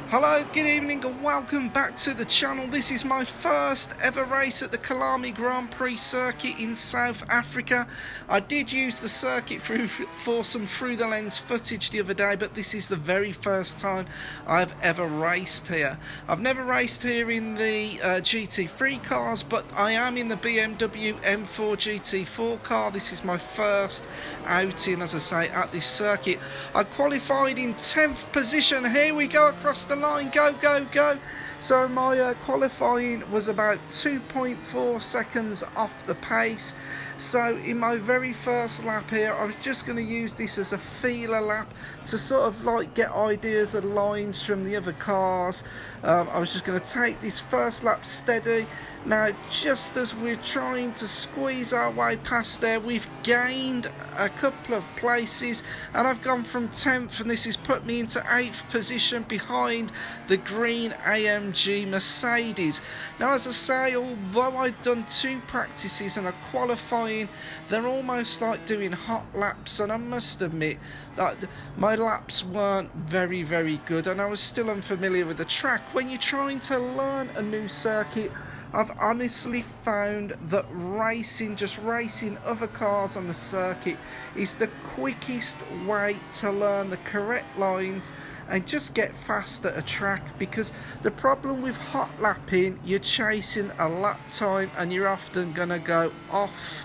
Hello, good evening and welcome back to the channel. This is my first ever race at the Kyalami Grand Prix circuit in South Africa. I did use the circuit for some through the lens footage the other day, but this is the very first time I've ever raced here. I've never raced here in the GT3 cars, but I am in the BMW M4 GT4 car. This is my first outing, as I say, at this circuit. I qualified in 10th position. Here we go across the line, go go go. So my qualifying was about 2.4 seconds off the pace. So in my very first lap here, I was just going to use this as a feeler lap to sort of like get ideas of lines from the other cars. I was just going to take this first lap steady. Now, just as we're trying to squeeze our way past there, we've gained a couple of places, and I've gone from 10th, and this has put me into 8th position behind the green AMG Mercedes. Now, as I say, although I'd done 2 practices and a qualifying, they're almost like doing hot laps, and I must admit that my laps weren't very good, and I was still unfamiliar with the track. When you're trying to learn a new circuit, I've honestly found that just racing other cars on the circuit is the quickest way to learn the correct lines and just get fast at a track, because the problem with hot lapping, you're chasing a lap time and you're often going to go off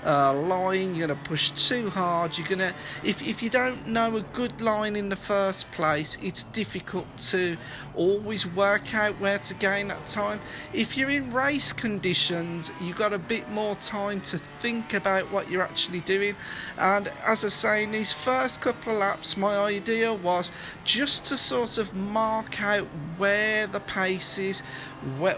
line, you're going to push too hard, you're going to, if you don't know a good line in the first place, it's difficult to always work out where to gain that time. If you're in race conditions, you've got a bit more time to think about what you're actually doing. And as I say, in these first couple of laps, my idea was just to sort of mark out where the pace is, where,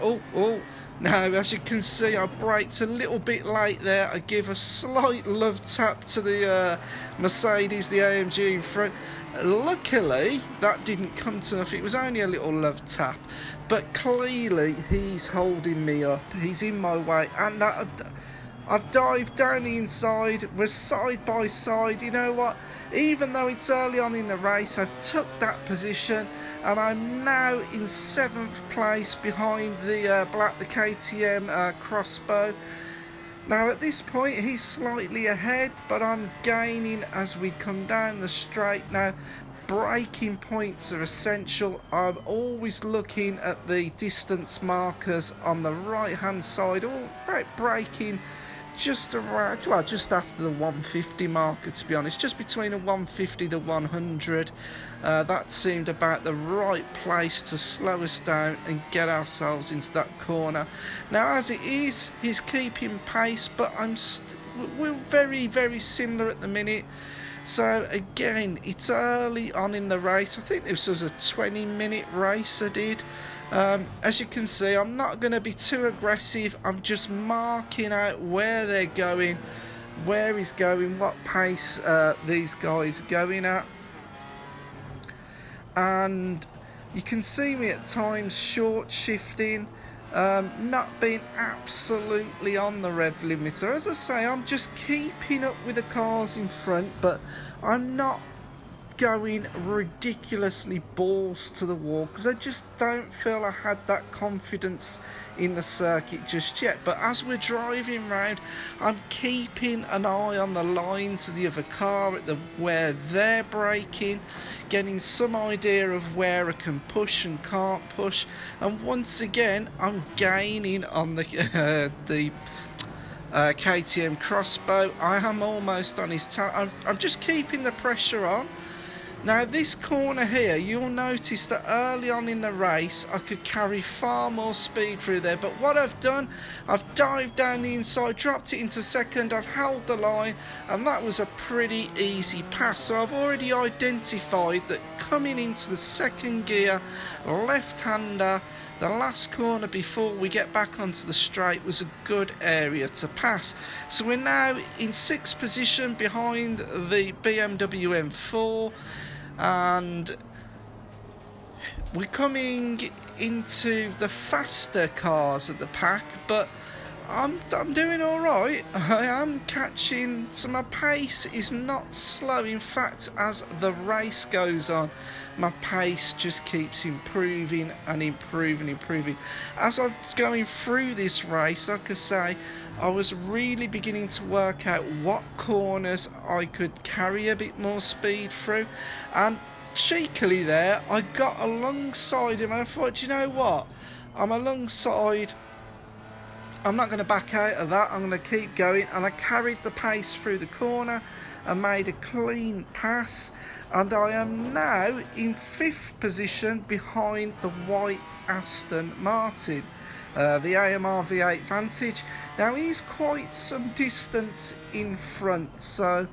now, as you can see, I braked a little bit late there. I give a slight love tap to the Mercedes, the AMG in front. Luckily, that didn't come to enough. It was only a little love tap. But clearly, he's holding me up. He's in my way. And I've dived down the inside. We're side by side. You know what? Even though it's early on in the race, I've took that position, and I'm now in 7th place behind the the KTM crossbow. Now at this point, he's slightly ahead, but I'm gaining as we come down the straight. Now, braking points are essential. I'm always looking at the distance markers on the right hand side, all braking just around, well, just after the 150 marker, to be honest, just between a 150 to 100. That seemed about the right place to slow us down and get ourselves into that corner. Now, as it is, he's keeping pace, but we're very similar at the minute. So again, it's early on in the race. I think this was a 20-minute race I did. As you can see, I'm not going to be too aggressive. I'm just marking out where they're going, where he's going, what pace these guys are going at. And you can see me at times short shifting, not being absolutely on the rev limiter. As I say, I'm just keeping up with the cars in front, but I'm not going ridiculously balls to the wall, because I just don't feel I had that confidence in the circuit just yet. But as we're driving round, I'm keeping an eye on the lines of the other car, at where they're braking, getting some idea of where I can push and can't push. And once again, I'm gaining on the KTM crossbow. I am almost on his tail. I'm just keeping the pressure on. Now, this corner here, you'll notice that early on in the race I could carry far more speed through there, but what I've done, I've dived down the inside, dropped it into second, I've held the line, and that was a pretty easy pass. So I've already identified that coming into the second gear, left-hander, the last corner before we get back onto the straight was a good area to pass. So we're now in 6th position behind the BMW M4, and we're coming into the faster cars at the pack, but I'm doing alright. I am catching, so my pace is not slow. In fact, as the race goes on, my pace just keeps improving and improving. As I'm going through this race, like I say, I was really beginning to work out what corners I could carry a bit more speed through, and cheekily there, I got alongside him and I thought, you know what, I'm alongside, I'm not going to back out of that, I'm going to keep going. And I carried the pace through the corner and made a clean pass, and I am now in 5th position behind the white Aston Martin, the AMR V8 Vantage. Now he's quite some distance in front, so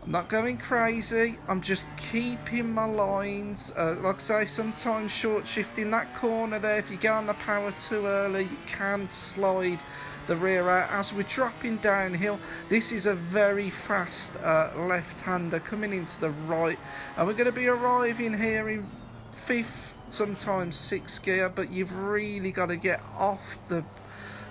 I'm not going crazy, I'm just keeping my lines. Like I say, sometimes short shifting that corner there, if you go on the power too early, you can slide the rear out. As we're dropping downhill, this is a very fast left-hander coming into the right, and we're going to be arriving here in 5th, sometimes 6th gear, but you've really got to get off the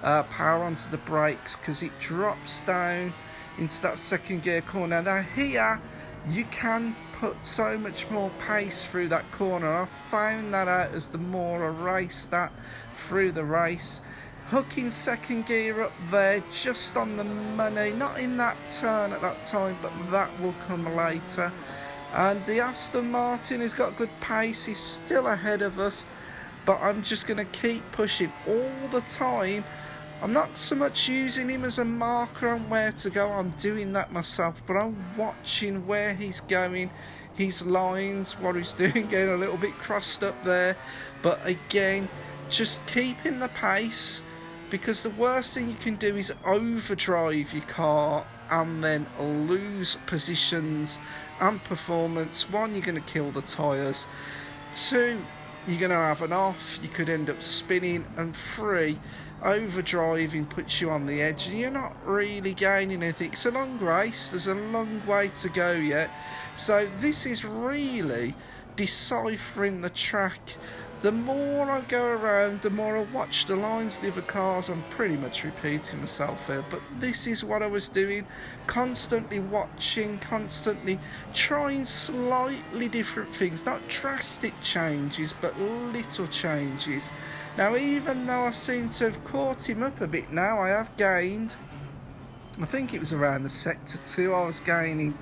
power onto the brakes, because it drops down into that 2nd gear corner. Now here you can put so much more pace through that corner. I found that out as the more I raced that through the race. Hooking 2nd gear up there, just on the money, not in that turn at that time, but that will come later. And the Aston Martin has got good pace, he's still ahead of us, but I'm just going to keep pushing all the time. I'm not so much using him as a marker on where to go, I'm doing that myself, but I'm watching where he's going, his lines, what he's doing, getting a little bit crossed up there. But again, just keeping the pace, because the worst thing you can do is overdrive your car and then lose positions and performance. 1, you're going to kill the tyres. 2, you're going to have an off, you could end up spinning. And 3, overdriving puts you on the edge and you're not really gaining anything. It's a long race, there's a long way to go yet, so this is really deciphering the track. The more I go around, the more I watch the lines of the other cars. I'm pretty much repeating myself here, but this is what I was doing, constantly watching, constantly trying slightly different things, not drastic changes, but little changes. Now, even though I seem to have caught him up a bit now, I have gained, I think it was around the sector 2, I was gaining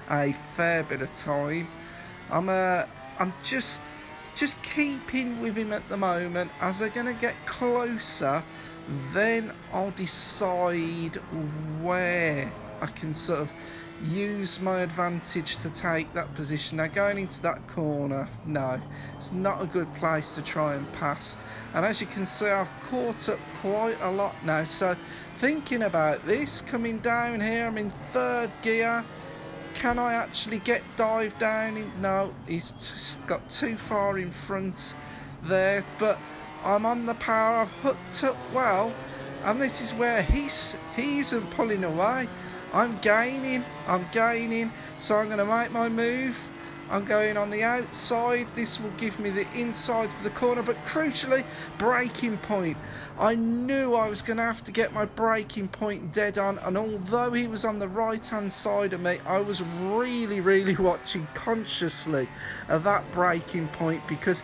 a fair bit of time. I'm just keeping with him at the moment. As they're going to get closer, then I'll decide where I can sort of use my advantage to take that position. Now, going into that corner, no, it's not a good place to try and pass. And as you can see, I've caught up quite a lot now. So thinking about this, coming down here, I'm in 3rd gear. Can I actually get dive down in? No, he's just got too far in front there, but I'm on the power, I've hooked up well, and this is where he isn't pulling away. I'm gaining, so I'm going to make my move. I'm going on the outside. This will give me the inside for the corner, but crucially, braking point. I knew I was going to have to get my braking point dead on, and although he was on the right hand side of me, I was really watching consciously at that braking point, because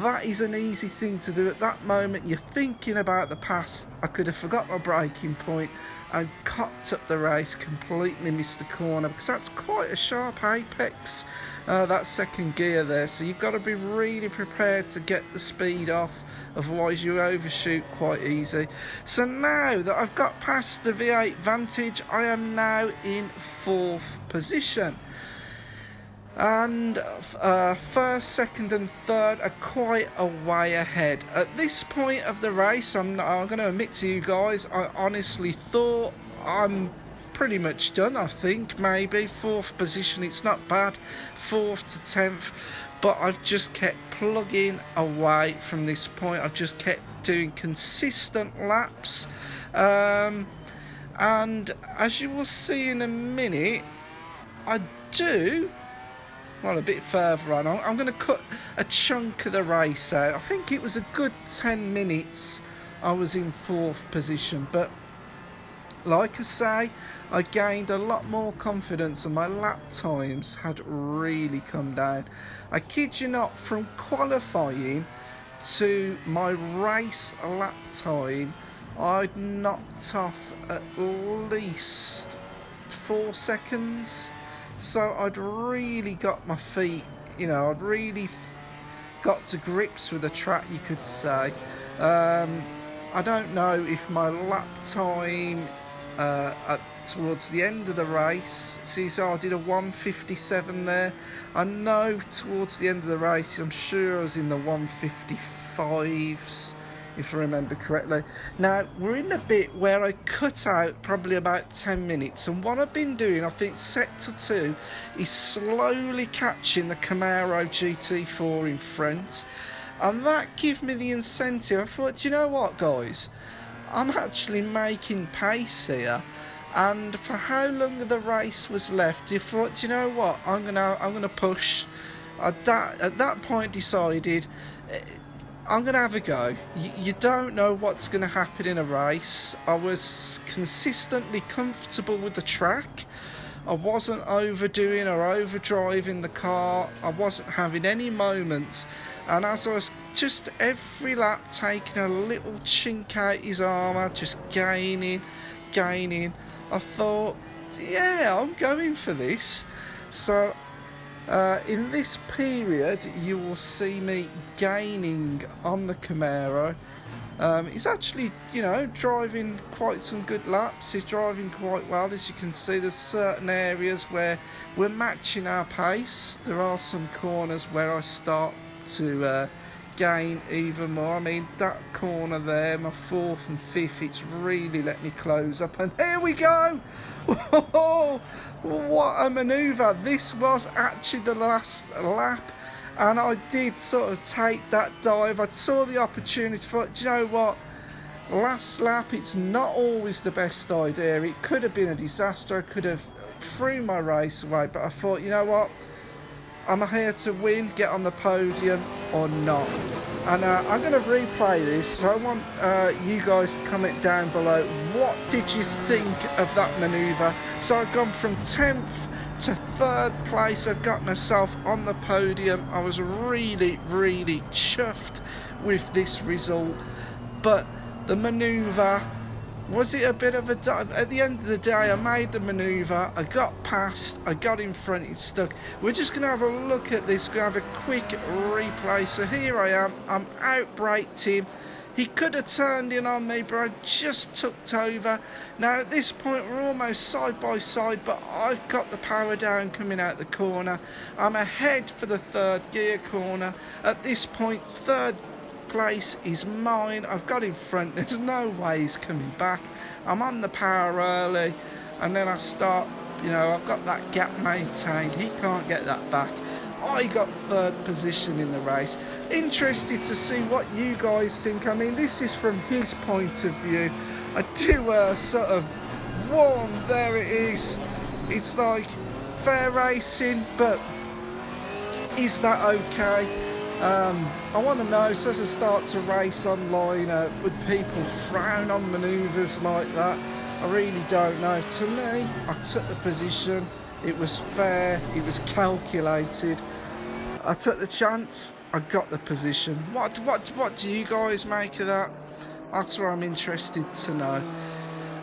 that is an easy thing to do at that moment. You're thinking about the pass. I could have forgot my braking point and cocked up the race, completely missed the corner, because that's quite a sharp apex, that 2nd gear there, so you've got to be really prepared to get the speed off, otherwise you overshoot quite easy. So now that I've got past the V8 Vantage, I am now in 4th position. And 1st, 2nd and 3rd are quite a way ahead. At this point of the race, I'm going to admit to you guys, I honestly thought I'm pretty much done. I think maybe 4th position, it's not bad, 4th to 10th, but I've just kept plugging away from this point. I've just kept doing consistent laps, and as you will see in a minute, I do well, a bit further on. I'm going to cut a chunk of the race out. I think it was a good 10 minutes I was in 4th position, but like I say, I gained a lot more confidence and my lap times had really come down. I kid you not, from qualifying to my race lap time, I'd knocked off at least 4 seconds. So I'd really got my feet, you know, I'd really got to grips with the track, you could say. I don't know if my lap time towards the end of the race, see, so I did a 1:57 there. I know towards the end of the race, I'm sure I was in the 1:55s, if I remember correctly. Now, we're in a bit where I cut out probably about 10 minutes, and what I've been doing, I think Sector 2 is slowly catching the Camaro GT4 in front, and that gave me the incentive. I thought, do you know what, guys? I'm actually making pace here, and for how long the race was left, I thought, do you know what? I'm gonna push. At that point, decided I'm gonna have a go. You don't know what's gonna happen in a race. I was consistently comfortable with the track. I wasn't overdoing or overdriving the car. I wasn't having any moments. And as I was just every lap taking a little chink out his armour, just gaining, I thought, yeah, I'm going for this. So in this period, you will see me gaining on the Camaro. He's actually, you know, driving quite some good laps. He's driving quite well. As you can see, there's certain areas where we're matching our pace. There are some corners where I start to gain even more. I mean, that corner there, my 4th and 5th, it's really let me close up. And here we go! Whoa, what a manoeuvre. This was actually the last lap, and I did sort of take that dive. I saw the opportunity, thought, do you know what, last lap, it's not always the best idea. It could have been a disaster. I could have threw my race away, but I thought, you know what, I'm here to win, get on the podium or not. And I'm going to replay this, so I want you guys to comment down below, what did you think of that manoeuvre? So I've gone from 10th to 3rd place. I've got myself on the podium. I was really chuffed with this result, but the manoeuvre, was it a bit of a dive? At the end of the day, I made the manoeuvre, I got past, I got in front, it stuck. We're just going to have a look at this, we're going to have a quick replay. So here I am, I'm out-braked him. He could have turned in on me, but I just tucked over. Now at this point, we're almost side by side, but I've got the power down coming out the corner. I'm ahead for the 3rd gear corner. At this point, 3rd place is mine. I've got in front, there's no way he's coming back. I'm on the power early, and then I start, you know, I've got that gap maintained. He can't get that back. I got 3rd position in the race. Interested to see what you guys think. I mean, this is from his point of view. I do sort of warm, there it is. It's like fair racing, but is that okay? I want to know, so as I start to race online, would people frown on manoeuvres like that? I really don't know. To me, I took the position, it was fair, it was calculated. I took the chance, I got the position. What do you guys make of that? That's what I'm interested to know.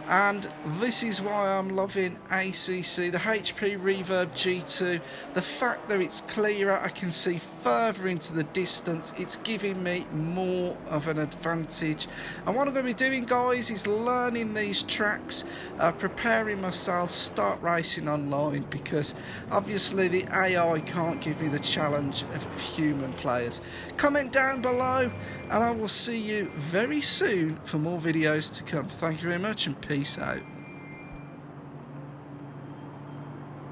And this is why I'm loving ACC, the HP Reverb G2. The fact that it's clearer, I can see further into the distance, it's giving me more of an advantage. And what I'm going to be doing, guys, is learning these tracks, preparing myself, start racing online, because obviously the AI can't give me the challenge of human players. Comment down below, and I will see you very soon for more videos to come. Thank you very much, and peace out.